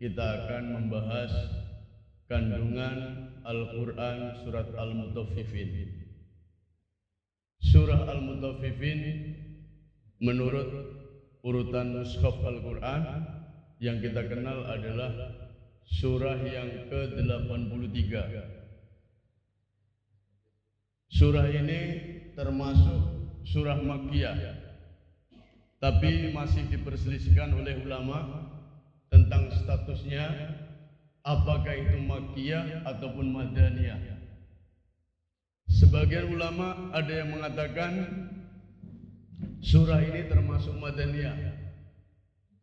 kita akan membahas kandungan Al-Quran surat Al-Mutaffifin. Surah Al-Mutaffifin menurut urutan mushaf Al-Quran yang kita kenal adalah surah yang ke-83. Surah ini termasuk surah Makkiyah, tapi masih diperselisihkan oleh ulama tentang statusnya, apakah itu Makkiyah ataupun Madaniyah. Sebagian ulama ada yang mengatakan surah ini termasuk Madaniyah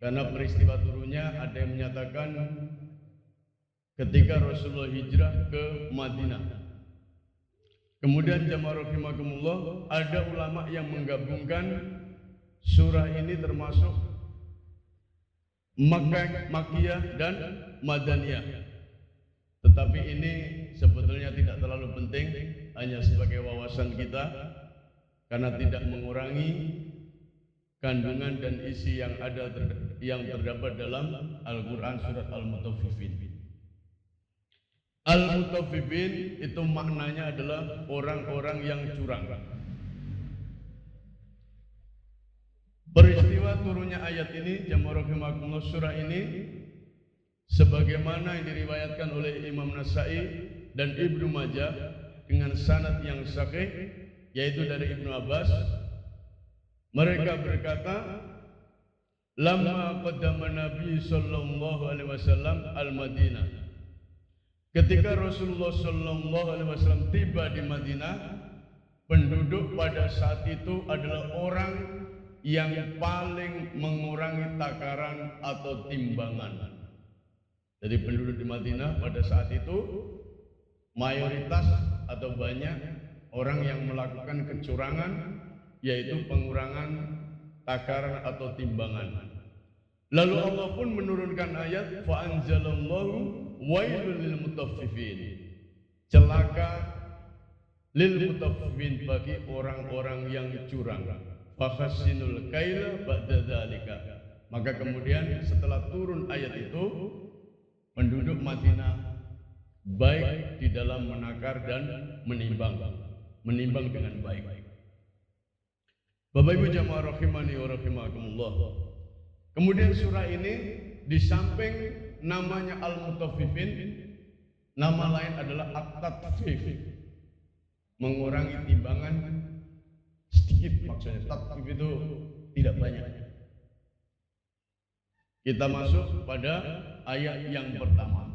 karena peristiwa turunnya ada yang menyatakan ketika Rasulullah hijrah ke Madinah. Kemudian jamaah rahimakumullah, ada ulama yang menggabungkan surah ini termasuk Makkiyah dan Madaniyah. Tetapi ini sebetulnya tidak terlalu penting, hanya sebagai wawasan kita, karena tidak mengurangi kandungan dan isi yang terdapat dalam Al-Quran surat Al-Mutaffifin. Al-Mutaffifin itu maknanya adalah orang-orang yang curang. Peristiwa turunnya ayat ini, jamaah rahimakumullah, surah ini sebagaimana yang diriwayatkan oleh Imam Nasai dan Ibnu Majah dengan sanad yang sahih, yaitu dari Ibnu Abbas. Mereka berkata, lamma qaddama Nabi sallallahu alaihi wasallam al-Madinah. Ketika Rasulullah sallallahu alaihi wasallam tiba di Madinah, penduduk pada saat itu adalah orang yang paling mengurangi takaran atau timbangan. Jadi penduduk di Madinah pada saat itu mayoritas atau banyak orang yang melakukan kecurangan, yaitu pengurangan takaran atau timbangan. Lalu Allah pun menurunkan ayat fa anzalallahu wailul lil mutaffifin. Celaka lil mutaffifin bagi orang-orang yang curang. Fakhassinul kaila ba'da dzalika. Maka kemudian setelah turun ayat itu, penduduk Madinah baik di dalam menakar dan menimbang dengan baik. Bapak Ibu jamaah rahimani wa rahimakumullah. Kemudian surah ini di samping namanya Al-Mutaffifin, nama lain adalah At-Tatfif, mengurangi timbangan sedikit, maksudnya tatfif itu tidak banyak. Kita masuk pada ayat yang pertama.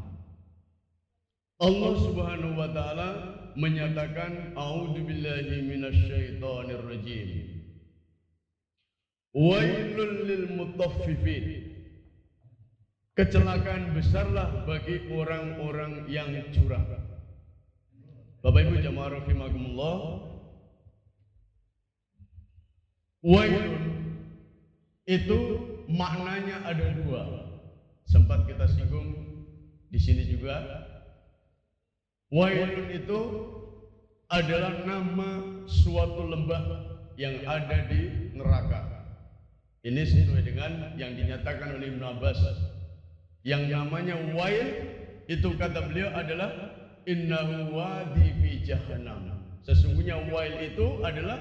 Allah Subhanahu wa taala menyatakan a'udzubillahi minasyaitonir rajim. Wailul lil mutaffifin. Kecelakaan besarlah bagi orang-orang yang curang. Bapak Ibu jamaah rahimakumullah, wailun itu maknanya ada dua. Sempat kita singgung di sini juga. Wailun itu adalah nama suatu lembah yang ada di neraka. Ini sesuai dengan yang dinyatakan oleh Ibnu Abbas. Yang namanya wail itu kata beliau adalah innahu wadi fi jahannam. Sesungguhnya wail itu adalah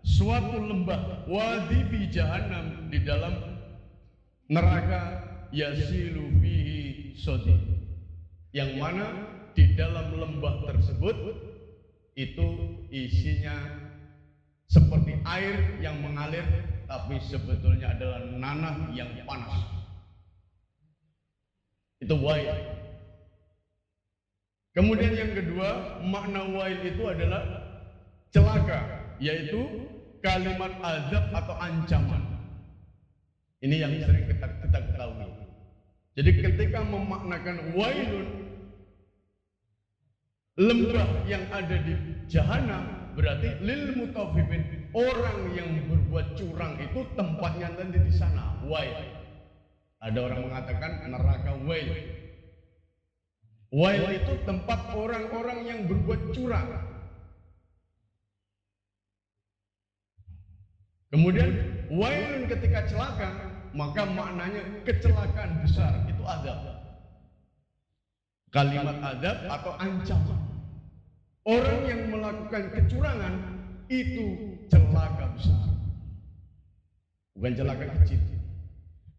suatu lembah, wadi fi jahannam, di dalam neraka, yasilu fihi sodi, yang mana di dalam lembah tersebut itu isinya seperti air yang mengalir, tapi sebetulnya adalah nanah yang panas. Itu wail. Kemudian yang kedua, makna wail itu adalah celaka, yaitu kalimat azab atau ancaman. Ini yang sering kita ketahui. Jadi ketika memaknakan wailun, lembah yang ada di jahanam, berarti lil mutaffifin, orang yang berbuat curang itu tempatnya nanti di sana, wail. Ada orang mengatakan neraka wail. Wail itu tempat orang-orang yang berbuat curang. Kemudian wailun ketika celaka, maka maknanya kecelakaan besar, itu azab. kalimat adab atau ancaman. Orang yang melakukan kecurangan itu celaka besar, bukan celaka kecil.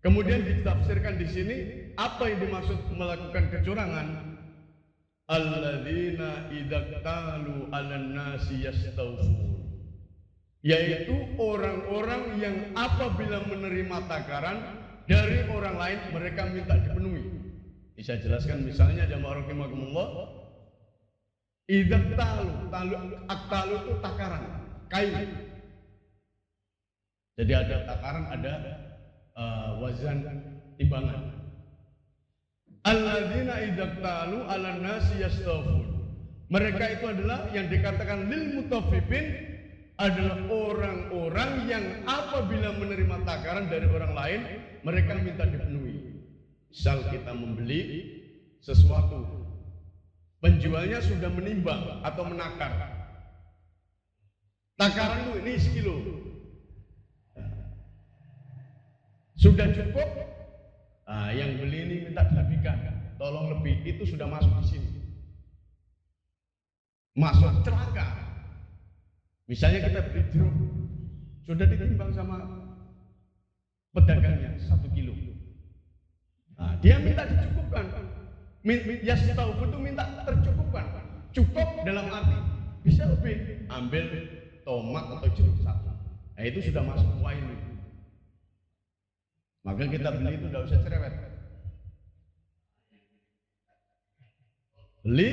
Kemudian ditafsirkan di sini apa yang dimaksud melakukan kecurangan? Alladzina idaktalu 'alan nasi yastawfun, yaitu orang-orang yang apabila menerima takaran dari orang lain mereka minta dipenuhi. Ini saya jelaskan misalnya jamaah rahimakumullah. Aktalu itu takaran, kain. Jadi ada takaran, ada wazan, timbangan. Alladzina idaktalu 'alan nasi yastawfun. Mereka itu adalah yang dikatakan lil mutaffifin, adalah orang-orang yang apabila menerima takaran dari orang lain mereka minta dipenuhi. Misal kita membeli sesuatu, penjualnya sudah menimbang atau menakar, takaran itu ini sekilo, sudah cukup. Yang beli ini minta dilebihkan, tolong lebih, itu sudah masuk di sini, masuk celaka. Misalnya kita beli jeruk, sudah ditimbang sama pedagangnya 1 kilo. Dia minta dicukupkan. Yastawfu itu minta tercukupkan. Cukup dalam arti bisa lebih. Ambil tomat atau jeruk 1. Itu sudah masuk wine. Maka kita beli itu tidak usah cerewet. Beli,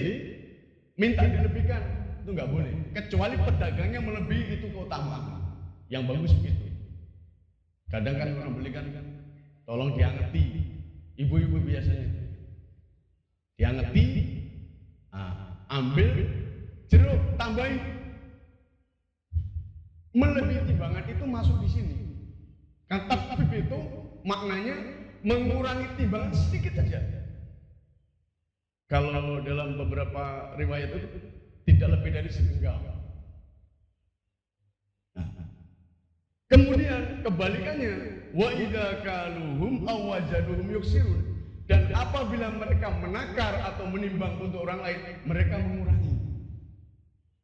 minta dilebihkan, itu nggak boleh. Kecuali pedagangnya melebihi, itu keutamaan. Yang bagus begitu. Kadang kan orang beli kan, tolong diangeti. Ibu-ibu biasanya diangeti, ambil jeruk, tambahin, melebihi timbangan, itu masuk di sini. Kan takfif itu maknanya mengurangi timbangan sedikit saja. Kalau dalam beberapa riwayat itu tidak lebih dari segenggam. Kemudian kebalikannya, wa idza kaluhum aw wajaduhum yuksirun, dan apabila mereka menakar atau menimbang untuk orang lain mereka mengurangi.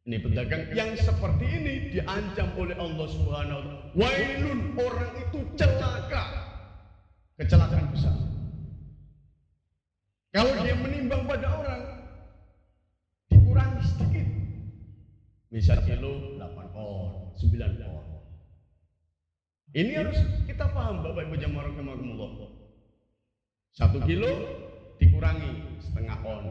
Ini pedagang yang seperti ini diancam oleh Allah Subhanahu wa taala. Wailun, orang itu celaka, kecelakaan besar. Kalau dia menimbang pada orang, dikurangi sedikit. Misal kilo 8 on, 9 on. Ini harus kita paham Bapak Ibu jamaah rahimakumullah. 1 kilo dikurangi setengah on.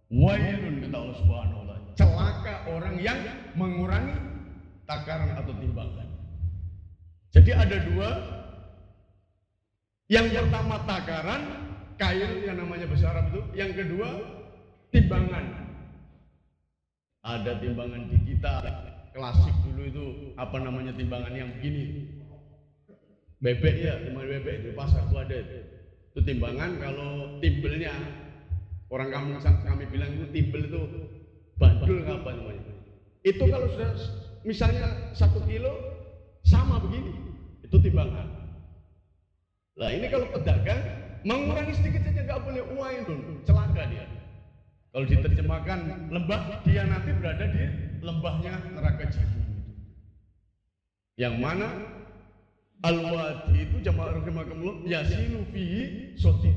Wailun, kata Allah Subhanahu wa taala, celaka orang yang mengurangi takaran atau timbangan. Jadi ada 2. Yang pertama takaran, kail yang namanya bahasa Arab itu. Yang kedua timbangan. Ada timbangan digital, klasik dulu itu apa namanya, timbangan yang begini. Bebek ya, timbangan bebek di pasar itu ada. Itu timbangan, kalau timbelnya orang kami bilang itu timbel itu bandul apa namanya. Itu kalau sudah misalnya 1 kilo sama begini, itu timbangan. Nah ini kalau pedagang mengurangi sedikit saja nggak boleh, wailun, celaka dia. Kalau diterjemahkan lembah, dia nanti berada di lembahnya neraka jahannam. Yang mana al-wadi itu jamaah rahimakumullah yasilu fihi soti,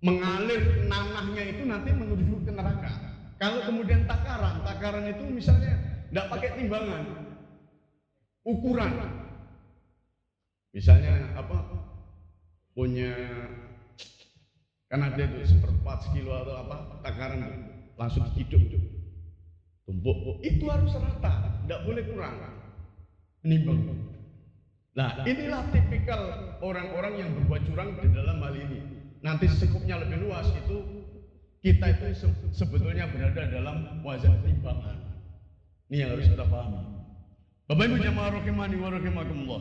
mengalir nanahnya itu nanti menuju ke neraka. Kalau kemudian takaran itu misalnya tidak pakai timbangan, ukuran, misalnya apa, punya kan ada itu 1/4 kilo atau apa, takaran langsung hidup tumpuk, itu harus rata, tidak boleh kurang, menimbang. Nah inilah tipikal orang-orang yang berbuat curang di dalam hal ini. Nanti sekupnya lebih luas, itu kita itu sebetulnya berada dalam wazan timbangan. Ini yang harus kita pahami. Bapak Ibu jamaah rahimani wa rahimakumullah.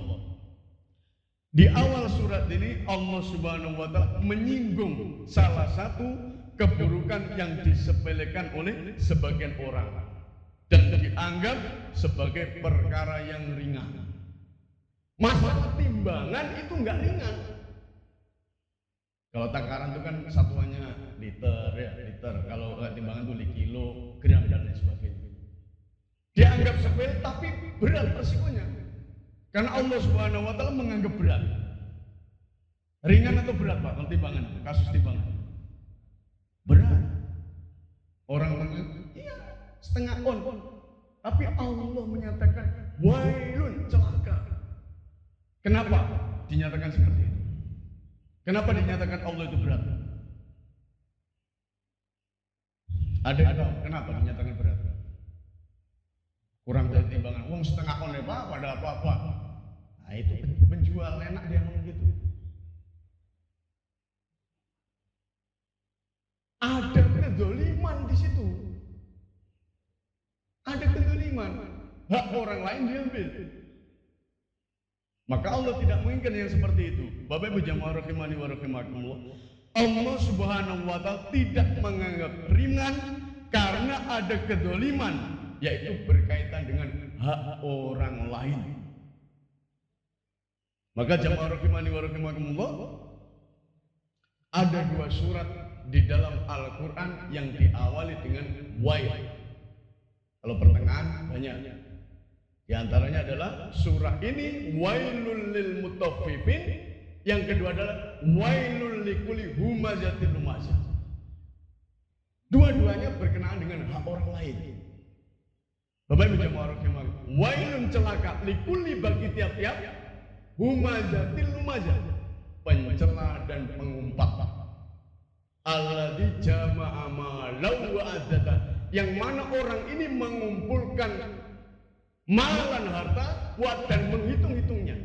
Di awal surat ini Allah Subhanahu wa taala menyinggung salah satu keburukan yang disepelekan oleh sebagian orang dan dianggap sebagai perkara yang ringan. Masalah timbangan itu enggak ringan. Kalau takaran itu kan satuannya liter ya, liter. Kalau timbangan itu kilo, gram dan lain sebagainya. Dianggap sepele tapi berat resikonya. Karena Allah Subhanahu wa taala menganggap berat. Ringan atau berat Pak kalau timbangan, kasus timbangan? Berat. Orang menganggap iya setengah on. Tapi Allah menyatakan wailun, celaka. Kenapa dinyatakan seperti itu? Kenapa dinyatakan Allah itu berat? Ada yang tahu kenapa dinyatakan berat? Kurang dari timbangan. Wong setengah on ya Pak, pada apa-apa. Nah itu penjual enak dia ngomong gitu. Ada kezaliman di situ. Ada kezaliman. Hak orang lain diambil. Maka Allah tidak menginginkan yang seperti itu. Bapak Ibu jamaah rahimani wa rahimakumullah. Allah Subhanahu wa taala tidak menganggap ringan karena ada kezaliman, yaitu berkaitan dengan hak orang lain. Maka jamaah rahimani wa rahimakumullah, ada dua surat di dalam Al-Quran yang diawali dengan wail. Kalau pertengahan banyak. Di antaranya adalah surah ini wailul lil mutaffifin, yang kedua adalah wailul likulli humazatil lumazah. Dua-duanya berkenaan dengan hak orang lain. Bapak Ibu jamaah rahimahullah, wailun celaka likulli bagi tiap-tiap humazatil lumazah, pencela dan pengumpat. Alladzi jama'a malahu wa addada, yang mana orang ini mengumpulkan malan harta dan menghitung-hitungnya,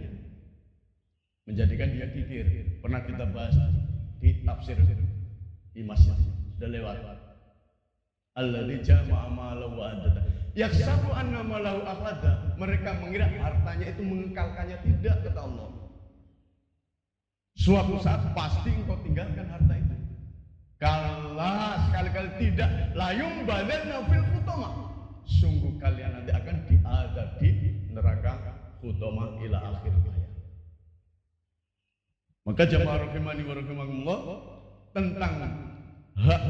menjadikan dia kikir. Pernah kita bahas di tafsir di masjid, sudah lewat. Alladzi jama'a malahu wa addada yahsabu anna malahu akhlada, mereka mengira hartanya itu mengekalkannya. Tidak, kata Allah. Suatu saat pasti engkau tinggalkan harta itu. Kala, sekali-kali tidak. Layum badanna fil khutama, sungguh kalian nanti akan diazab di neraka khutama ila akhir ayat. Maka jamaah rahimani wa rahimakumullah, tentang hak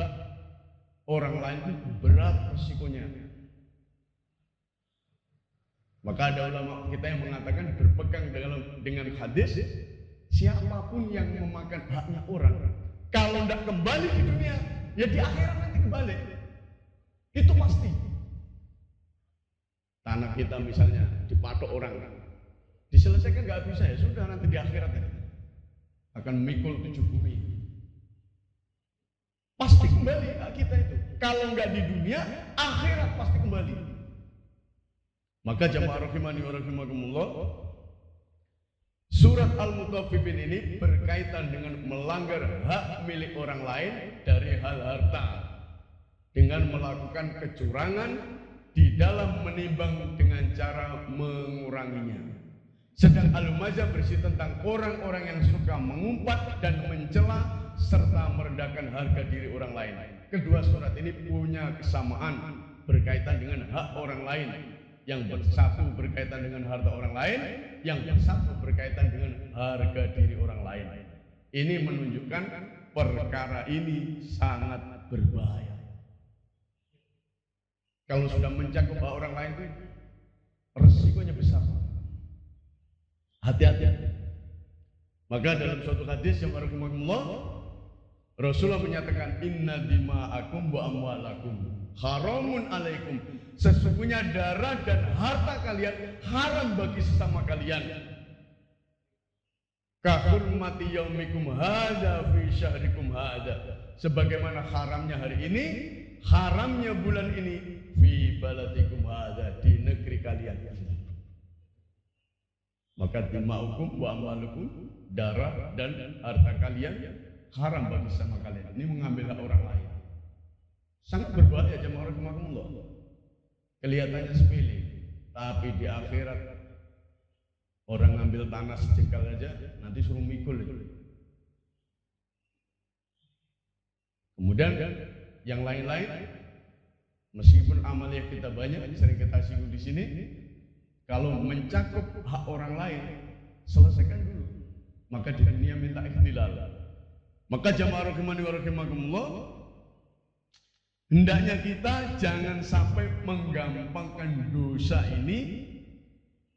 orang lain itu berat resikonya. Maka ada ulama kita yang mengatakan, berpegang dengan hadis, siapapun yang memakan haknya orang, kalau tidak kembali di dunia, ya di akhirat nanti kembali. Itu pasti. Tanah kita misalnya dipatok orang, diselesaikan nggak bisa, ya sudah, nanti di akhirat ini akan mikul 7 bumi. Pasti kembali hak kita itu. Kalau nggak di dunia, akhirat pasti kembali. Maka jamaah rahimani wa rahimakumullah, surat Al-Mutaffifin ini berkaitan dengan melanggar hak milik orang lain dari hal harta dengan melakukan kecurangan di dalam menimbang dengan cara menguranginya. Sedang Al-Lumazah berisi tentang orang-orang yang suka mengumpat dan mencela serta merendahkan harga diri orang lain. Kedua surat ini punya kesamaan berkaitan dengan hak orang lain. Yang satu berkaitan dengan harta orang lain, yang satu berkaitan dengan harga diri orang lain. Ini menunjukkan perkara ini sangat berbahaya. Kalau sudah mencakup hak orang lain itu resikonya besar. Hati-hati. Maka dalam suatu hadis yang rahimahullah, Rasulullah menyatakan, inna dima'akum wa amwalakum haramun alaikum, sesungguhnya darah dan harta kalian haram bagi sesama kalian. Kahurmati yaumikum hadza fi syahrikum hadza, sebagaimana haramnya hari ini, haramnya bulan ini, fi baladikum hadza, di negeri kalian ini. Maka dima'ukum wa amwalukum, darah dan harta kalian haram bagi sesama kalian. Ini mengambil hak orang lain. Sangat berbahaya jemaah rahimakumullah. Kelihatannya sepele, tapi di akhirat orang ngambil tanah sejengkal aja nanti suruh mikul. Kemudian yang lain-lain, meskipun amaliyah kita banyak, sering kita singgung di sini, kalau mencakup hak orang lain, selesaikan dulu. Maka di dunia minta ikhtilal. Maka jamaah rahimani wa rahimakumullah, hendaknya kita jangan sampai menggampangkan dosa ini,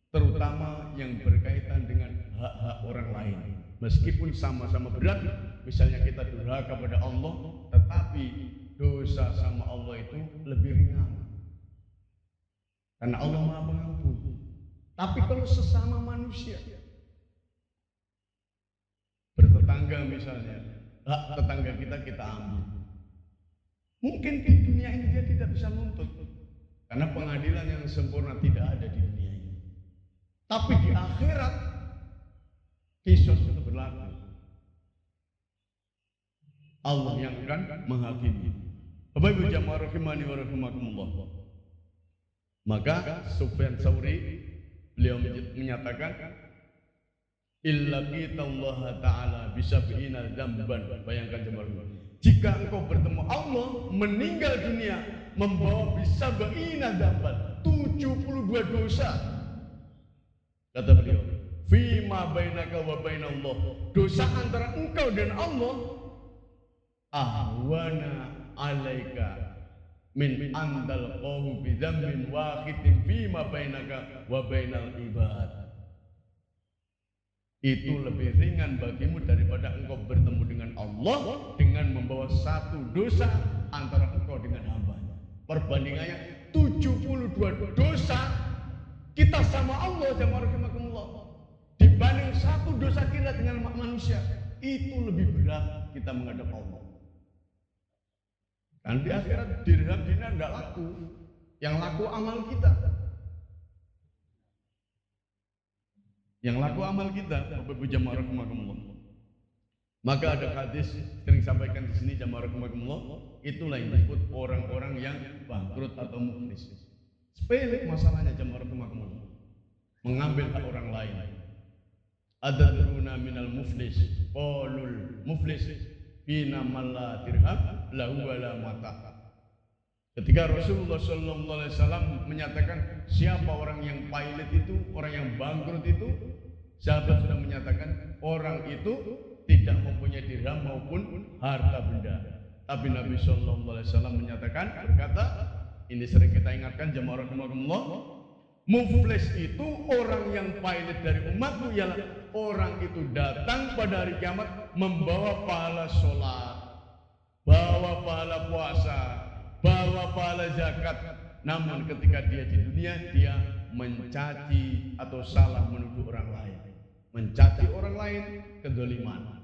terutama yang berkaitan dengan hak-hak orang lain. Meskipun sama-sama berat, misalnya kita durhaka kepada Allah, tetapi dosa sama Allah itu lebih ringan. Karena Allah Maha Pengampun. Tapi kalau sesama manusia, bertetangga misalnya, hak tetangga kita ambil. Mungkin di dunia ini dia tidak bisa nuntut, karena pengadilan yang sempurna tidak ada di dunia ini. Tapi di akhirat kisos itu berlaku. Allah yang akan menghakimi. Bapak Ibu jamaah rahimani wa rahimakumullah. Maka Sufyan Tsauri beliau menyatakan, illa kita Allah Ta'ala bisab'ina dzamban. Bayangkan jemaah, jika engkau bertemu Allah meninggal dunia membawa bisab'ina dzamban, 72 dosa. Kata beliau, fima bainaka wa bainallah, dosa antara engkau dan Allah ahwana alaika min andal qahu bi dzambin wahidin fima bainaka wa bainal ibad. Itu lebih ringan bagimu daripada engkau bertemu dengan Allah dengan membawa satu dosa antara engkau dengan hamba-Nya. Perbandingannya 72 dosa kita sama Allah jamaah rahimakumullah dibanding satu dosa kita dengan manusia, itu lebih berat kita menghadap Allah. Dan di akhirat dirham dinar tidak laku, yang laku amal kita. Yang laku amal kita, Bapak Ibu jamaah rahimakumullah. Maka ada hadis sering sampaikan di sini jamaah rahimakumullah, itulah yang disebut orang-orang yang bangkrut atau muflis. Sepele masalahnya jamaah rahimakumullah, mengambil hak orang lain. Adadruna minal muflis, qalul muflis fina man la dirham lahu wala mata. Ketika Rasulullah SAW menyatakan siapa orang yang pailit itu, orang yang bangkrut itu, sahabat sudah menyatakan orang itu tidak mempunyai dirham maupun harta benda. Tapi Nabi SAW menyatakan, berkata, ini sering kita ingatkan jemaah rahimakumullah, muflis itu orang yang pailit dari umatmu, ialah orang itu datang pada hari kiamat membawa pahala sholat, bawa pahala puasa, bawa pahala zakat, namun ketika dia di dunia dia mencaci atau salah menuduh orang lain, mencaci orang lain, kedzaliman.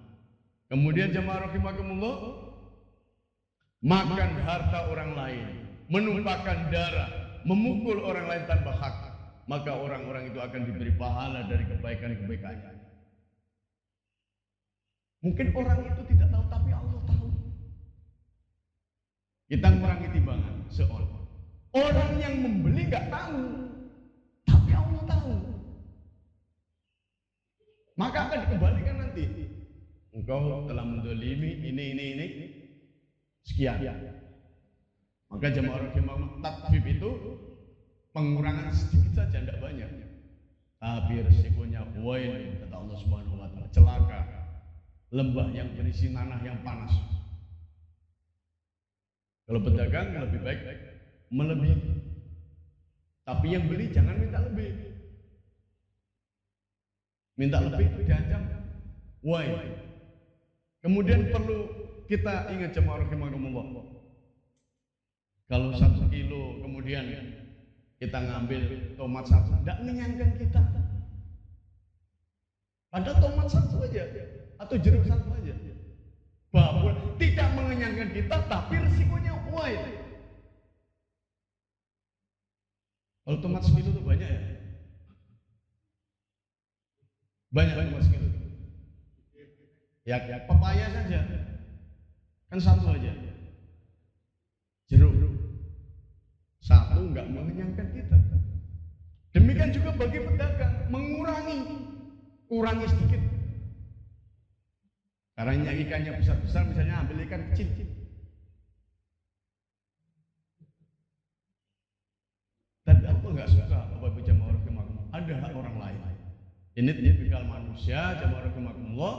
Kemudian jemaah rahimakumullah, makan harta orang lain, menumpahkan darah, memukul orang lain tanpa hak, maka orang-orang itu akan diberi pahala dari kebaikan-kebaikannya. Mungkin orang itu tidak tahu, tapi Allah tahu. Kita mengurangi timbangan seorang. Orang yang membeli nggak tahu, tapi Allah tahu. Maka akan dikembalikan nanti. Engkau telah mendolimi ini sekian. Maka jemaah rahimahullah, takfif itu pengurangan sedikit saja, tidak banyak. Tapi resikonya wail, kata Allah Subhanahu wa taala, celaka. Lembah yang berisi nanah yang panas. Kalau pedagang lebih baik melebihi. Tapi yang beli jangan minta lebih. Minta lebih diancam wail. Kemudian perlu kita ingat jemaah rahimakumullah, kalau 1 kilo kemudian kita ngambil tomat 1, tidak mengenyangkan kita. Padahal tomat 1 aja atau jeruk 1 aja, bahwa tidak mengenyangkan kita, tapi resikonya wail. Kalau tomat sekilo itu banyak ya? Banyak tomat sekilo. Ya pepaya saja kan 1 aja, jeruk 1 enggak mengenyangkan kita. Demikian juga bagi pedagang, kurangi sedikit. Karena ikannya besar-besar, misalnya ambil ikan kecil. Tapi Allah nggak suka Bapak Ibu jamaah rahimakumullah, ada hak orang lain. Ini tipikal manusia jamaah rahimakumullah,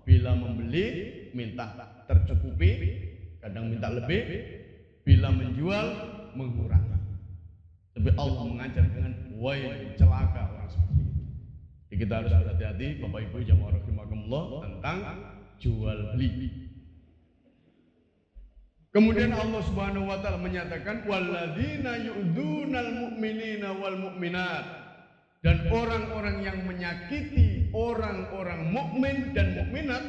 Bila membeli minta tercukupi, kadang minta lebih. Bila menjual mengurangi. Tapi Allah mengajar dengan wail, celaka orang seperti itu. Jadi kita harus berhati-hati Bapak Ibu jamaah rahimakumullah tentang jual beli. Kemudian Allah Subhanahu wa taala menyatakan walladzina yu'dzunal mu'minina wal mu'minat, dan orang-orang yang menyakiti orang-orang mukmin dan mukminat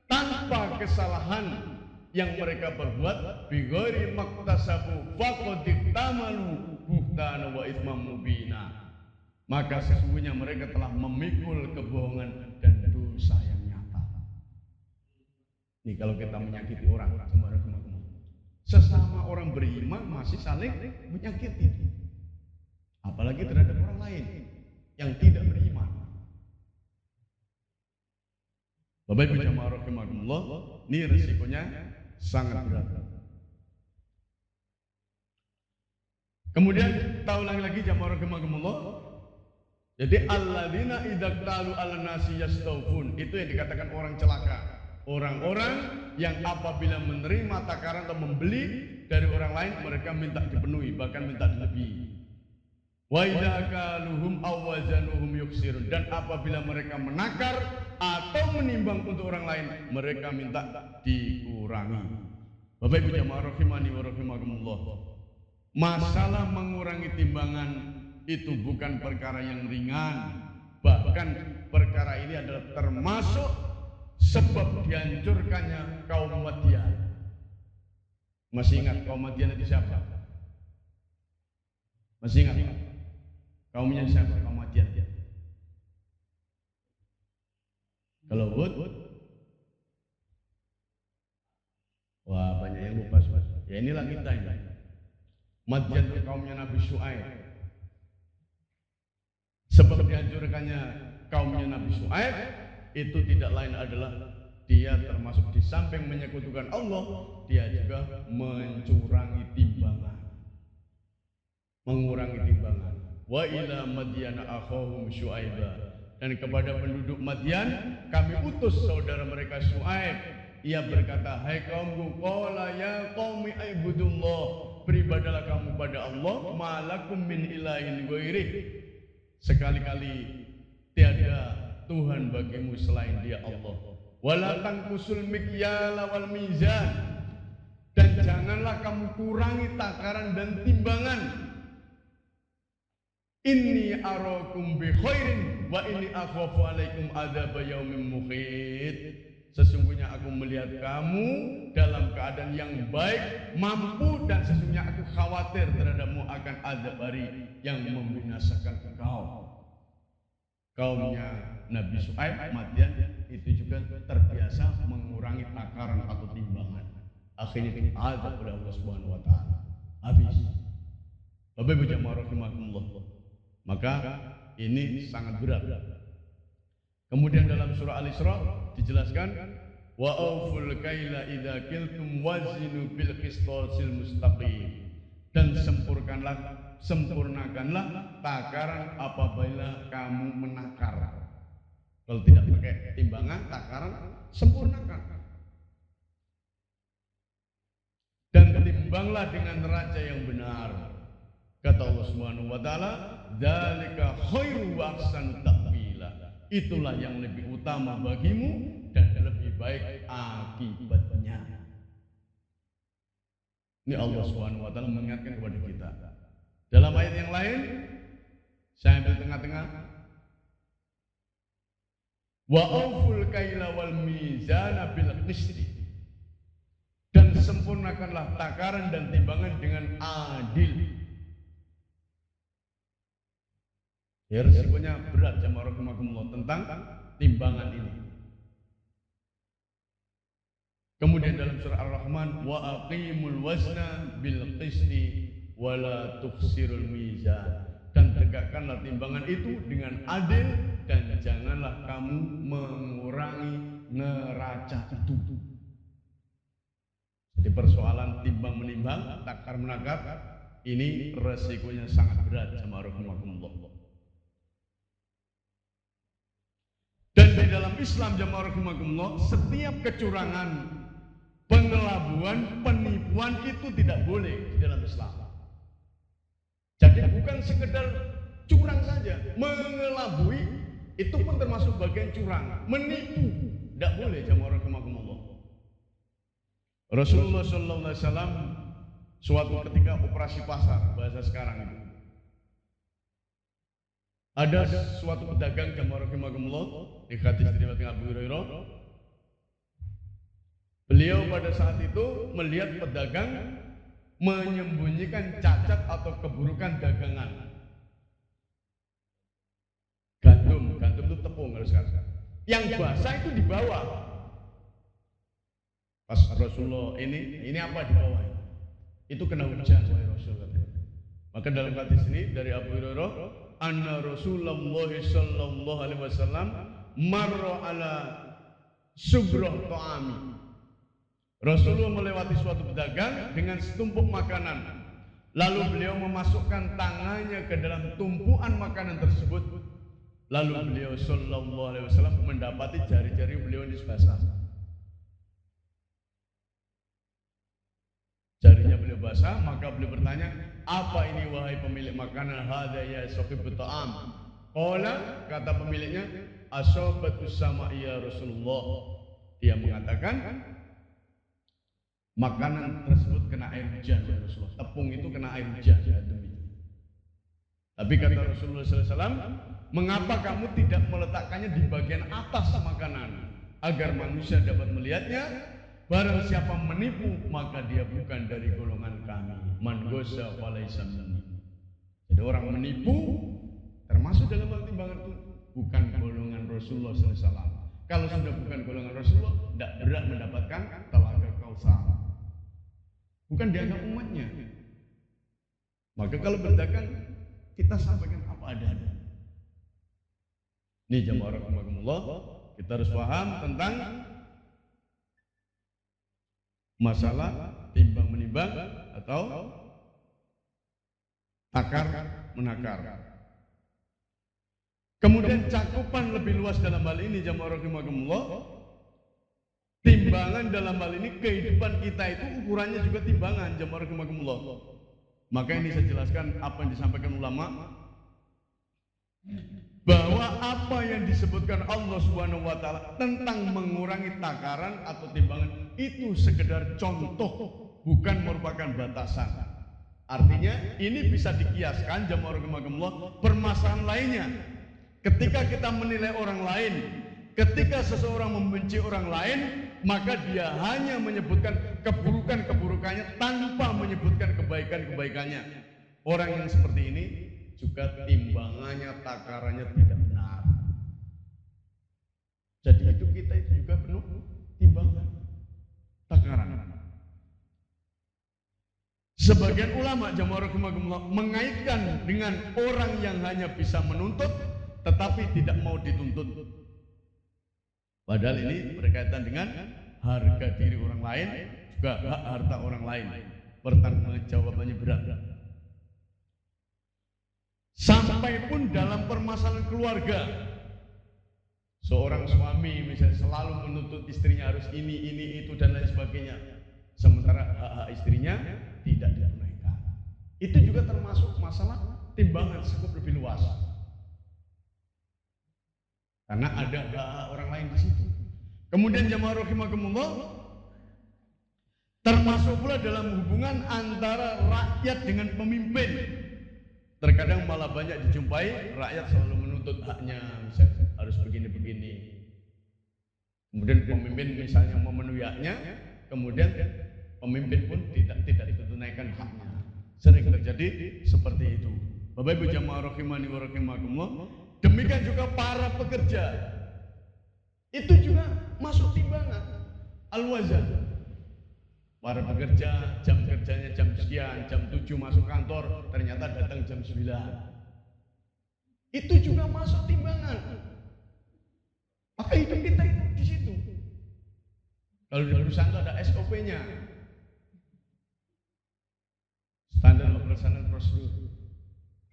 tanpa kesalahan yang mereka perbuat, bighairi maktasabu faqad iktamalu buhtana wa itsman mubina, maka sesungguhnya mereka telah memikul kebohongan dan dosa yang nyata. Ini kalau kita menyakiti orang, sesama orang beriman masih saling menyakiti, apalagi terhadap orang lain yang tidak beriman. Bapak Ibu jamaah rahimakumullah, ini resikonya sangat berat. Kemudian kita ulangi lagi jamaah rahimakumullah. Jadi alladzina idza qalu ala nasi yastawfun, itu yang dikatakan orang celaka. Orang-orang yang apabila menerima takaran atau membeli dari orang lain, mereka minta dipenuhi, bahkan minta dilebihi. Wa idza kaluhum aw wazanuhum yuksirun, dan apabila mereka menakar atau menimbang untuk orang lain, mereka minta dikurangi. Bapak Ibu jamaah rahimani wa rahimakumullah, masalah mengurangi timbangan itu bukan perkara yang ringan. Bahkan perkara ini adalah termasuk sebab dihancurkannya kaum Madian. Masih ingat kaum Madian itu siapa? Masih ingat? Kaumnya siapa? Kaum Madian. Kalau Hud, wah banyak yang lupa. Ya inilah kita ini. Madian itu kaumnya Nabi Syuaib. Sebab dihancurkannya kaumnya Nabi Syuaib itu tidak lain adalah dia termasuk di samping menyekutukan Allah, dia juga mencurangi timbangan, mengurangi timbangan. Wa ila Madyana akhahum Syuaiba, dan kepada penduduk Madian kami utus saudara mereka Syuaib. Ia berkata, hai kaumku, qala ya qaumi ibudullah, beribadalah kamu pada Allah, malakum min ilahin ghairih, sekali-kali tiada Tuhan bagimu selain Dia Allah. Wala tangkusul mikyala wal mizan, dan janganlah kamu kurangi takaran dan timbangan. Inni arakum bi khairin wa inni akhafu alaikum adzab yaumin muhit. Sesungguhnya aku melihat kamu dalam keadaan yang baik, mampu, dan sesungguhnya aku khawatir terhadapmu akan azab hari yang membinasakan engkau. Kaumnya Nabi Syuaib, Madian, itu juga terbiasa mengurangi takaran atau timbangan. Akhirnya diazab oleh Allah Subhanahu wa taala. Habis. Bapak Ibu jamaah rahimakumullah. Maka ini sangat berat. Kemudian dalam surah Al-Isra dijelaskan, wa auful kaila idza kiltum wazinu bil qistasil mustaqim, dan sempurnakanlah takaran apabila kamu menakar. Kalau tidak pakai timbangan, takaran, sempurnakan. Dan timbanglah dengan neraca yang benar. Kata Allah Subhanahu wa taala, dzalika khairu wa ahsanu ta'wila. Itulah yang lebih utama bagimu dan lebih baik akibatnya. Ini Allah Subhanahu wa taala mengingatkan kepada kita. Dalam ayat yang lain, saya ambil tengah-tengah. Wa auful kaila wal mizana bil qisti, dan sempurnakanlah takaran dan timbangan dengan adil. Ya, resikonya berat jamaah rahimakumullah tentang timbangan ini. Kemudian dalam surah Ar-Rahman, wa aqimul wazna bil qisti wa la tukhsirul mizan, dan tegakkanlah timbangan itu dengan adil dan janganlah kamu mengurangi neraca itu. Jadi persoalan timbang menimbang, takar menakar, ini resikonya sangat berat jamaah rahimakumullah. Dan Dan di dalam Islam jamaah rahimakumullah, setiap kecurangan, pengelabuan, penipuan itu tidak boleh di dalam Islam. Jadi bukan sekedar curang saja, mengelabui itu pun termasuk bagian curang, menipu tidak boleh jamaah rahimakumullah. Rasulullah SAW suatu ketika operasi pasar, bahasa sekarang itu, ada suatu pedagang jamaah rahimakumullah di hadis diriwayatkan Abu Hurairah. Beliau pada saat itu melihat pedagang menyembunyikan cacat atau keburukan dagangan. Gandum itu tepung kalau sekarang. Yang basah itu di bawah. Pas Rasulullah ini apa di bawah? Itu kena hujan wahai Rasul. Maka dalam hadis ini dari Abu Hurairah, anna Rasulullah sallallahu alaihi wasallam marra ala subrah ta'ami. Rasulullah melewati suatu pedagang dengan setumpuk makanan. Lalu beliau memasukkan tangannya ke dalam tumpuan makanan tersebut. Lalu beliau sallallahu alaihi wasallam mendapati jari-jari beliau ini basah. Jarinya beliau basah, maka beliau bertanya, "Apa ini wahai pemilik makanan? Hadza ya sahibut ta'am." Qala, kata pemiliknya, "Asabatus sama ya Rasulullah." Dia mengatakan, makanan tersebut kena air hujan ya Rasulullah. Tepung itu kena air hujan ya demi. Tapi kata Rasulullah SAW, mengapa kamu tidak meletakkannya di bagian atas makanan agar manusia dapat melihatnya? Barang siapa menipu maka dia bukan dari golongan kami. Man ghaza falaysa minni. Jadi orang menipu termasuk dalam timbangan itu bukan golongan Rasulullah SAW. Kalau sudah bukan golongan Rasulullah, tidak berat mendapatkan telaga Kautsar. Bukan dianggap umatnya. Maka kalau berdagang, kita sampaikan apa adanya. Ini jamaah rahimakumullah, kita harus paham tentang masalah timbang menimbang atau takar menakar. Kemudian cakupan lebih luas dalam hal ini jamaah rahimakumullah, timbangan dalam hal ini kehidupan kita itu ukurannya juga timbangan jamaah rahimakumullah. Maka ini saya jelaskan apa yang disampaikan ulama, bahwa apa yang disebutkan Allah Subhanahu wa taala tentang mengurangi takaran atau timbangan itu sekedar contoh, bukan merupakan batasan. Artinya ini bisa dikiaskan jamaah rahimakumullah permasalahan lainnya. Ketika kita menilai orang lain, ketika seseorang membenci orang lain, maka dia hanya menyebutkan keburukan-keburukannya tanpa menyebutkan kebaikan-kebaikannya. Orang yang seperti ini juga timbangannya, takarannya tidak benar. Jadi hidup kita itu juga penuh timbangan, takaran. Sebagian ulama jamaah rahimakumullah mengaitkan dengan orang yang hanya bisa menuntut tetapi tidak mau dituntut. Padahal ini berkaitan dengan harga diri orang lain, juga hak harta orang lain. Pertanggungjawabannya berat. Sampai pun dalam permasalahan keluarga, seorang suami misalnya selalu menuntut istrinya harus ini, itu dan lain sebagainya, sementara hak-hak istrinya tidak ditunaikan. Itu juga termasuk masalah timbangan cukup lebih luas. Karena ada hak orang lain di situ. Kemudian jamaah rahimakumullah, termasuk pula dalam hubungan antara rakyat dengan pemimpin. Terkadang malah banyak dijumpai rakyat selalu menuntut haknya, misalnya harus begini-begini. Kemudian pemimpin misalnya memenuhi haknya, kemudian pemimpin pun tidak ditunaikan haknya. Sering terjadi seperti itu. Bapak Ibu jamaah rahimani wa rahimakumullah. Demikian juga para pekerja, itu juga masuk timbangan al-wazan. Para pekerja jam kerjanya jam sekian, jam 7 masuk kantor, ternyata datang jam 9. Itu juga masuk timbangan. Maka hidup kita itu di situ. Kalau di perusahaan itu ada SOP-nya, standar operasional prosedur,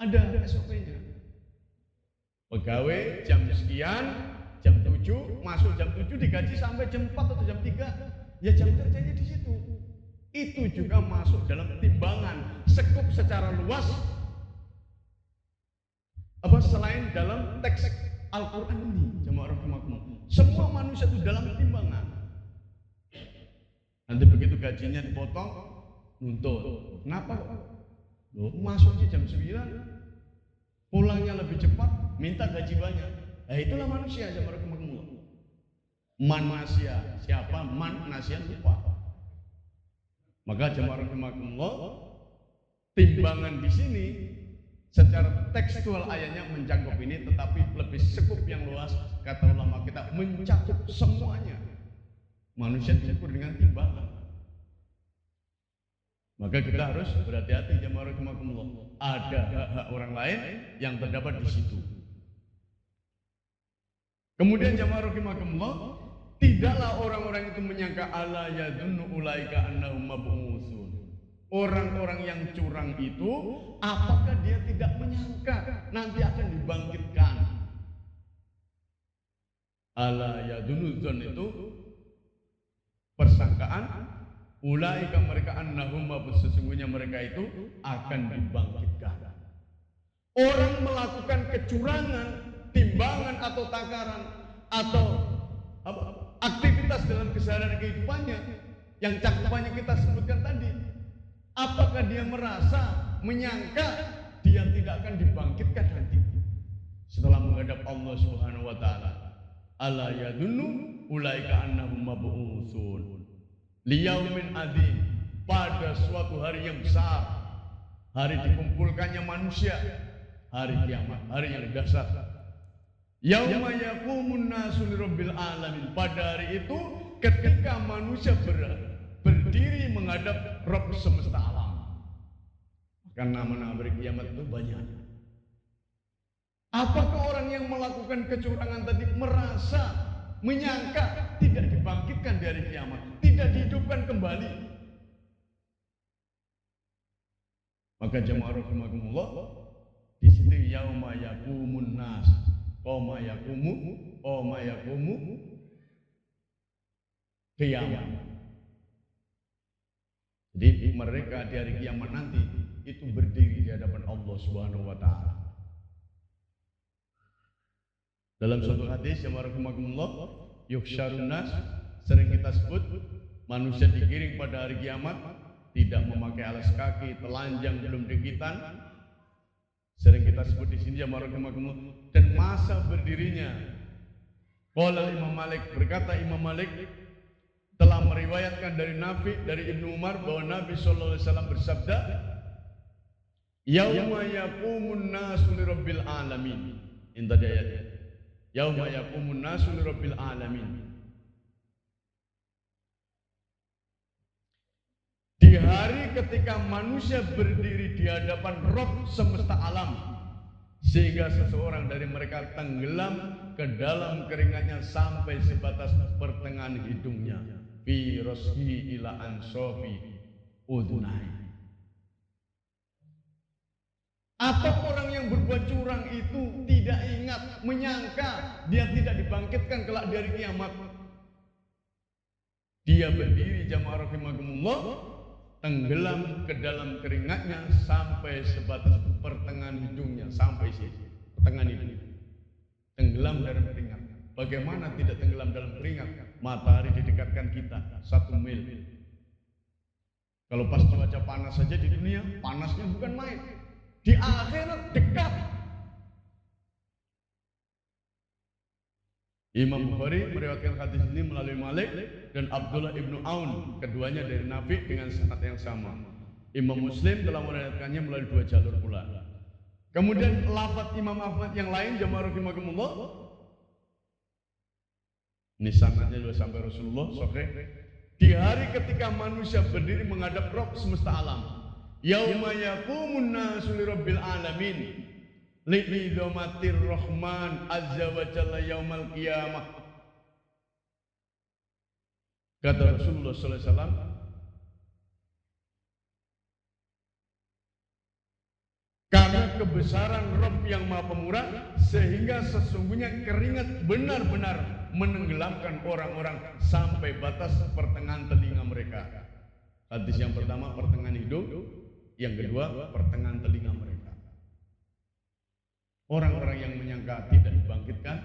ada SOP-nya. Pegawai jam sekian jam 7, masuk jam 7 digaji sampai jam 4 atau jam 3. Ya jam kerjanya di situ. Itu juga masuk dalam timbangan sekup secara luas selain dalam teks Al-Quran ini. Jamaah rahimakumullah, semua manusia itu dalam timbangan. Nanti begitu gajinya dipotong, nuntut. Kenapa kok? Loh, masuknya jam 9, pulangnya lebih cepat, minta gaji banyak. Nah, itulah manusia. Jamaah rahimakumullah, man manusia. Siapa man manusia lupa. Maka jamaah rahimakumullah, timbangan di sini secara tekstual ayatnya mencakup ini, tetapi lebih sekup yang luas. Kata ulama kita mencakup semuanya. Manusia diukur dengan timbangan. Maka kita harus berhati-hati jamaah rahimakumullah. Ada hak-hak orang lain yang terdapat di situ. Kemudian jamaah rahimakumullah, tidaklah orang-orang itu menyangka ala yadunnu ulaika annahum mab'utsun. Orang-orang yang curang itu, apakah dia tidak menyangka nanti akan dibangkitkan? Ala yadunudzon itu persangkaan, ulaika mereka annahum sesungguhnya mereka itu akan dibangkitkan. Orang melakukan kecurangan, timbangan atau takaran atau aktivitas dalam keseharian kehidupannya yang cakupannya kita sebutkan tadi, apakah dia merasa, menyangka dia tidak akan dibangkitkan nanti setelah menghadap Allah Subhanahu wa taala? Ala yadunnu ulaika annahum mab'utsun liyaumin adzim, pada suatu hari yang besar, hari dikumpulkannya manusia, hari kiamat, hari yang dahsyat. Yauma yaqumun nasu lirabbil alamin, pada hari itu ketika manusia berdiri menghadap Rabb semesta alam. Karena nama-nama hari kiamat itu banyak. Apakah orang yang melakukan kecurangan tadi merasa, menyangka tidak dibangkitkan dari kiamat, tidak dihidupkan kembali? Maka jamaah rahimakumullah, di situ yauma yaqumun nas, qoma yaqumu kiamat. Jadi mereka di hari kiamat nanti itu berdiri di hadapan Allah Subhanahu wa taala. Dalam suatu hadis yang rahimakumullah, yuhsyarun nas, sering kita sebut manusia digiring pada hari kiamat, tidak memakai alas kaki, telanjang, belum dikitan. Sering kita sebut di sini yang rahimakumullah. Dan masa berdirinya, qala Imam Malik, berkata Imam Malik telah meriwayatkan dari Nafi, dari Ibnu Umar, bahwa Nabi sallallahu alaihi wasallam bersabda, yauma yaqumun nasu lirabbil alamin. Ini tadi ayatnya. Yauma yaqumun nasu lirabbil alamin. Di hari ketika manusia berdiri di hadapan Rabb semesta alam, sehingga seseorang dari mereka tenggelam ke dalam keringatnya sampai sebatas pertengahan hidungnya, fi roshi ila ansofi udunai. Atau orang yang berbuat curang itu tidak ingat, menyangka dia tidak dibangkitkan kelak dari kiamat. Dia berdiri jamaah rahimakumullah, tenggelam ke dalam keringatnya sampai sebatas pertengahan hidungnya, sampai sini pertengahan hidung. Tenggelam dalam keringat. Bagaimana tidak tenggelam dalam keringat? Matahari didekatkan kita 1 mil. Kalau pas cuaca panas saja di dunia, panasnya bukan main. Di akhirat dekat. Imam Bukhari meriwayatkan hadis ini melalui Malik dan Abdullah ibnu Aun, keduanya dari Nabi dengan sanad yang sama. Imam Muslim telah meriwayatkannya melalui 2 jalur pula. Kemudian lafaz Imam Ahmad yang lain jamaah rahimakumullah, ini sanadnya juga sampai Rasulullah sahih. Di hari ketika manusia berdiri menghadap Rabb semesta alam, yauma yaqumun nasu lirabbil alamin li'idhamatir rahman azza wa jalla yaumal qiyamah. Kata Rasulullah sallallahu alaihi wasallam, Karena kebesaran Rabb yang Maha Pemurah, sehingga sesungguhnya keringat benar-benar menenggelamkan orang-orang sampai batas pertengahan telinga mereka. Hadis yang pertama pertengahan hidung, yang kedua pertengahan telinga mereka. Orang-orang yang menyangka tidak dibangkitkan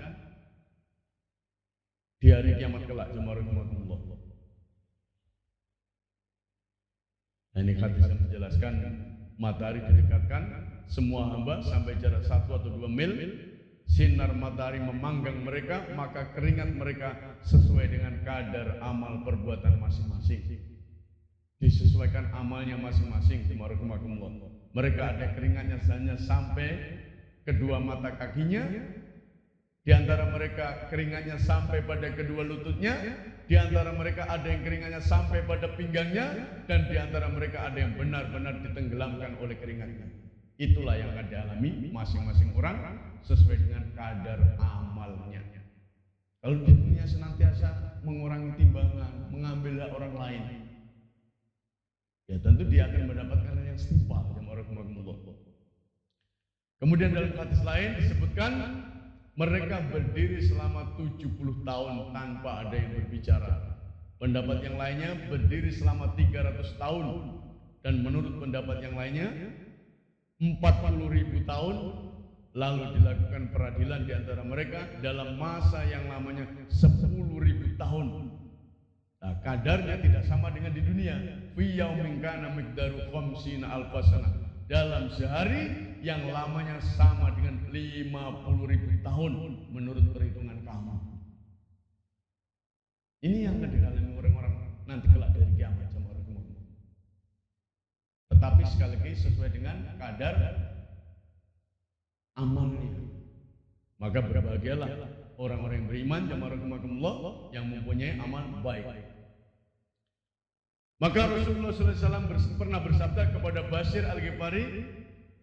di hari kiamat kelak, jemaah rahimakumullah. Nah, ini hadis yang menjelaskan matahari didekatkan semua hamba sampai jarak 1 atau 2 mil, sinar matahari memanggang mereka, maka keringat mereka sesuai dengan kadar amal perbuatan masing-masing. Disesuaikan amalnya masing-masing. Mereka ada keringatnya hanya sampai kedua mata kakinya, di antara mereka keringatnya sampai pada kedua lututnya, di antara mereka ada yang keringatnya sampai pada pinggangnya, dan di antara mereka ada yang benar-benar ditenggelamkan oleh keringatnya. Itulah yang akan dialami masing-masing orang sesuai dengan kadar amalnya. Kalau di dunia senantiasa mengurangi timbangan, mengambil hak orang lain, ya tentu dia akan mendapatkan yang setimpal. Kemudian dalam hadis lain disebutkan mereka berdiri selama 70 tahun tanpa ada yang berbicara. Pendapat yang lainnya berdiri selama 300 tahun, dan menurut pendapat yang lainnya 40.000 tahun, lalu dilakukan peradilan di antara mereka dalam masa yang lamanya 10.000 tahun. Nah, kadarnya tidak sama dengan di dunia. Fi yaumin kana miqdaru khamsina alfasana. Dalam sehari yang lamanya sama dengan 50.000 tahun menurut perhitungan kamu. Ini yang akan dialami orang-orang nanti kelak dari kiamat. Tetapi sekali lagi sesuai dengan kadar amalnya. Maka berbahagialah orang-orang yang beriman, jamaah yang mempunyai amal baik. Maka Rasulullah SAW pernah bersabda kepada Bashir Al-Ghifari,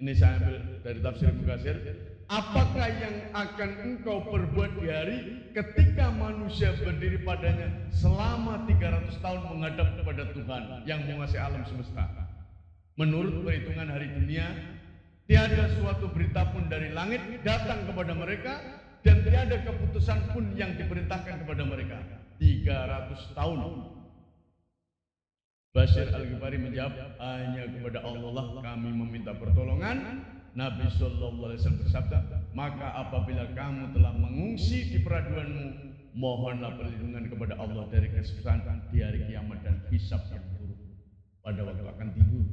ini saya ambil dari tafsir Ibnu Katsir, apakah yang akan engkau perbuat di hari ketika manusia berdiri padanya selama 300 tahun menghadap kepada Tuhan yang menguasai alam semesta? Menurut perhitungan hari dunia, tiada suatu berita pun dari langit datang kepada mereka, dan tiada keputusan pun yang diperintahkan kepada mereka. 300 tahun. Bashir Al-Ghifari menjawab, hanya kepada Allah kami meminta pertolongan. Nabi Sallallahu Alaihi Wasallam bersabda, maka apabila kamu telah mengungsi di peraduanmu, mohonlah perlindungan kepada Allah dari kesusahan di hari kiamat dan hisab yang buruk pada waktu akan tidur.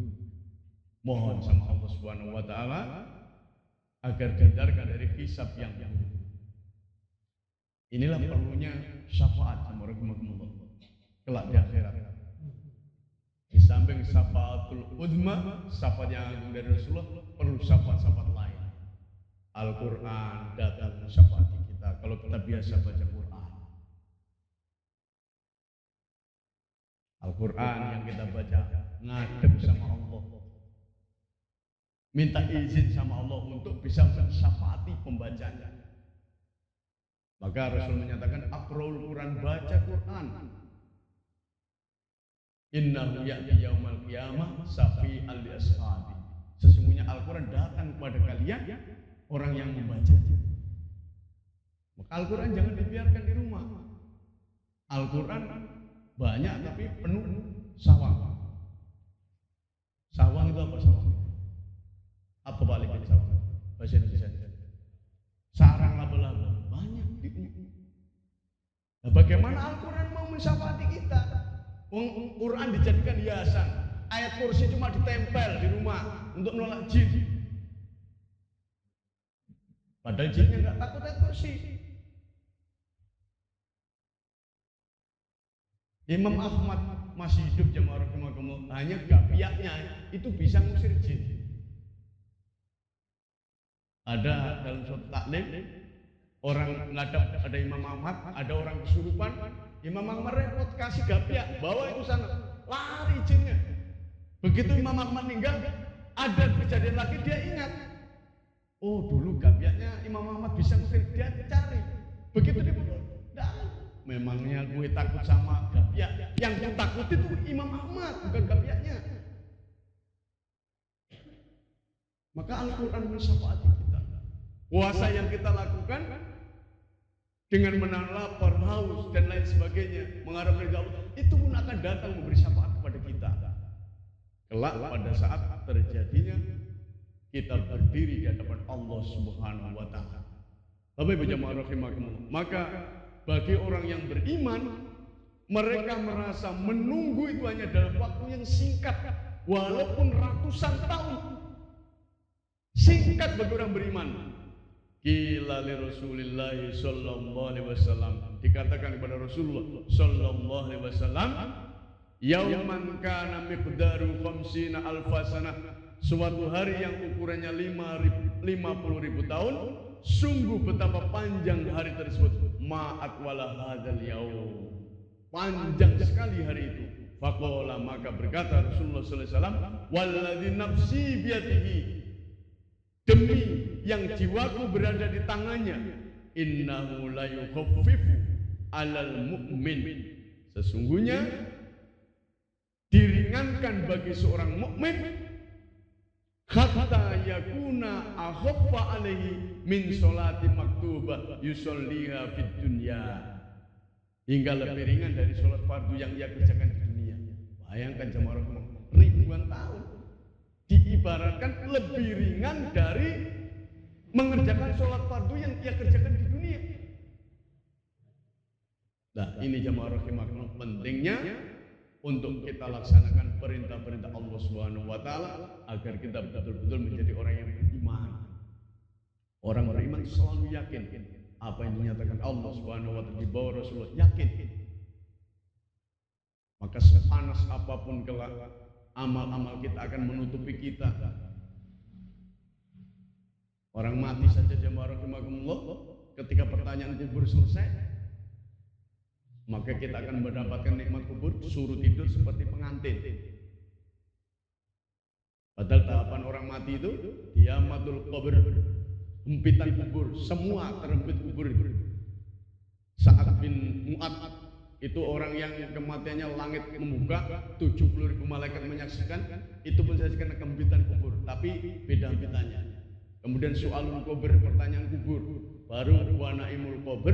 Mohon sama Allah Subhanahu wa taala agar dihindarkan dari hisab yang buruk. Inilah perlunya syafaat sama Rasulullah kelak di akhirat. Di samping syafaatul uzma, syafaat yang agung dari Rasulullah, perlu syafaat-syafaat lain. Al-Quran datang syafaati kita kalau kita biasa baca Quran. Al-Quran yang kita baca ngadep sama Allah, minta izin sama Allah untuk bisa mensyafaati pembacanya. Maka Rasul menyatakan, aqra'ul Quran, baca Quran. Innahu ya'ti yaumal qiyamah syafi'an li ashabi. Sesungguhnya Al-Quran datang kepada kalian orang yang membacanya. Maka Al-Quran jangan dibiarkan di rumah. Al-Quran banyak tapi penuh sawang. Sawang itu apa sawang? Apa balik dari sawang? Bahasa Indonesia. Sarang laba-laba banyak di rumah. Nah, bagaimana Al-Quran mau mensyafaati kita? Quran dijadikan hiasan, ayat kursi cuma ditempel di rumah untuk nolak jin. Padahal jinnya nggak takut ayat kursi. Imam Ahmad masih hidup jamaah rahimakumullah, hanya gapiaknya itu bisa ngusir jin. Ada dalam suatu taklim, orang ngadap ada Imam Ahmad, ada orang kesurupan. Imam Ahmad repot kasih gapiak, bawa itu sana, lari jinnya. Begitu Imam Ahmad meninggal, ada kejadian lagi, dia ingat, oh dulu gapiaknya Imam Ahmad bisa ngusir, dia cari. Begitu dibunuh, memangnya gue takut sama gapiak? Yang gue takut itu Imam Ahmad, bukan gapiaknya. Maka Al-Quran mensyafaati kita. Puasa yang kita lakukan dengan menahan lapar, haus dan lain sebagainya, mengharap ridha Allah, itu pun akan datang memberi syafaat kepada kita. Kelak pada saat terjadinya kita berdiri di hadapan Allah Subhanahu wa taala. Bapak Ibu jamaah rahimakumullah. Maka bagi orang yang beriman, mereka merasa menunggu itu hanya dalam waktu yang singkat, walaupun ratusan tahun. Singkat bagi orang beriman. Qila li Rasulillah sallallahu alaihi wasallam, dikatakan kepada Rasulullah sallallahu alaihi wasallam, yauman kana miqdaru 50 alfasanah, suatu hari yang ukurannya 50.000 tahun, sungguh betapa panjang hari tersebut. Ma'at wala hadzal yaum, panjang sekali hari itu. Faqala, maka berkata Rasulullah sallallahu alaihi wasallam, walladzi nafsi biyadihi, demi yang jiwaku berada di tangannya, innahu la yukhaffifu alal mu'min, sesungguhnya diringankan bagi seorang mukmin hatta yakuna akhaffa alaihi min sholati maktubah yusolliha fid dunya, hingga lebih ringan dari sholat fardu yang ia kerjakan di dunia. Bayangkan jemaah ribuan tahun diibaratkan lebih ringan dari mengerjakan sholat fardu yang ia kerjakan di dunia. Nah, ini jemaah rahimakumullah, pentingnya untuk kita laksanakan perintah-perintah Allah Subhanahu wa taala agar kita betul-betul menjadi orang yang beriman. Orang beriman selalu yakin apa yang dinyatakan Allah Subhanahu wa taala di bawah Rasulullah, yakin. Maka sepanas apapun kelak amal-amal kita akan menutupi kita. Orang mati saja jemaah rahimakumullah, ketika pertanyaan kubur selesai, maka kita akan mendapatkan nikmat kubur, suruh tidur seperti pengantin. Padahal tahapan orang mati itu qiyamatul qabr, hempitan kubur, semua terhempit kubur itu. Sa'ad bin Mu'ad itu orang yang kematiannya langit membuka, 70.000 malaikat menyaksikan, itu pun saja karena kehempitan kubur, tapi beda hempitannya. Kemudian soalul kubur, pertanyaan kubur, baru wa naimul kubur,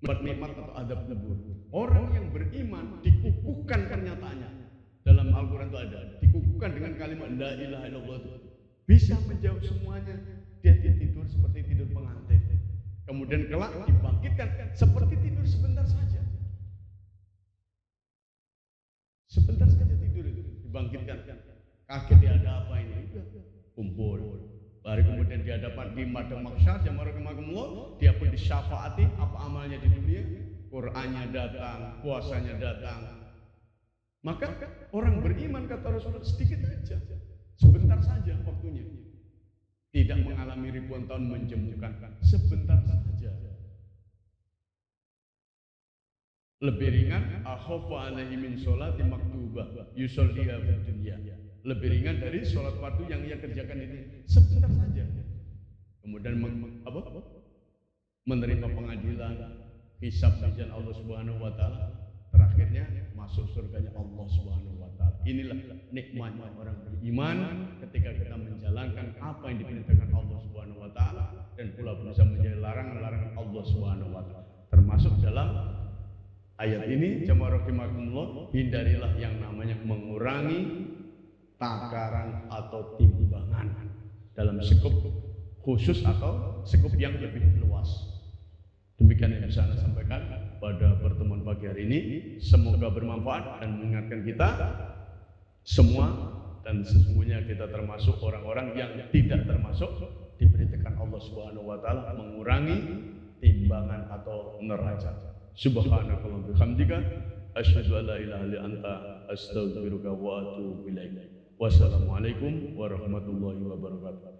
mendapat nikmat atau adab kubur. Orang yang beriman dikukuhkan pernyataannya. Dalam Al-Quran itu ada, dikukuhkan dengan kalimat la ilaha illallah, itu bisa menjawab semuanya. Dia tidur seperti tidur pengantin, kemudian kelak dibangkitkan seperti tidur sebentar saja. Sebentar saja tidur itu, dibangkitkan. Kaget, dia ada apa ini? Kumpul. Baru kemudian di hadapan di madang mahsyar, jamaah rahimakumullah, dia pun disyafaati apa amalnya di dunia, Qur'annya datang, puasanya datang. Maka orang beriman, kata Rasulullah, sedikit saja, sebentar saja waktunya. Tidak mengalami ribuan tahun menjemukan, sebentar saja. Lebih ringan, akhafa alaihi min sholati maktubah yusolliha fid dunya, lebih ringan dari sholat fardu yang ia kerjakan ini, sebentar saja. Kemudian menerima pengadilan, hisab mizan Allah Subhanahu wa taala, terakhirnya masuk surganya Allah Subhanahu wa taala. Inilah nikmatnya orang beriman ketika kita menjalankan apa yang diperintahkan Allah Subhanahu wa taala dan pula berusaha menjauhi larangan-larangan Allah Subhanahu wa taala. Termasuk dalam ayat ini, jamaah rahimakumullah, hindarilah yang namanya mengurangi takaran atau timbangan dalam skup khusus atau skup yang lebih luas. Demikian yang bisa saya sampaikan pada pertemuan pagi hari ini. Semoga bermanfaat dan mengingatkan kita semua, dan sesungguhnya kita termasuk orang-orang yang tidak termasuk diperintahkan Allah Subhanahu wa taala mengurangi timbangan atau neraca. Subhanakallahumma bihamdika asyhadu an la ilaha illa anta astaghfiruka wa atubu ilaik. Wassalamualaikum warahmatullahi wabarakatuh.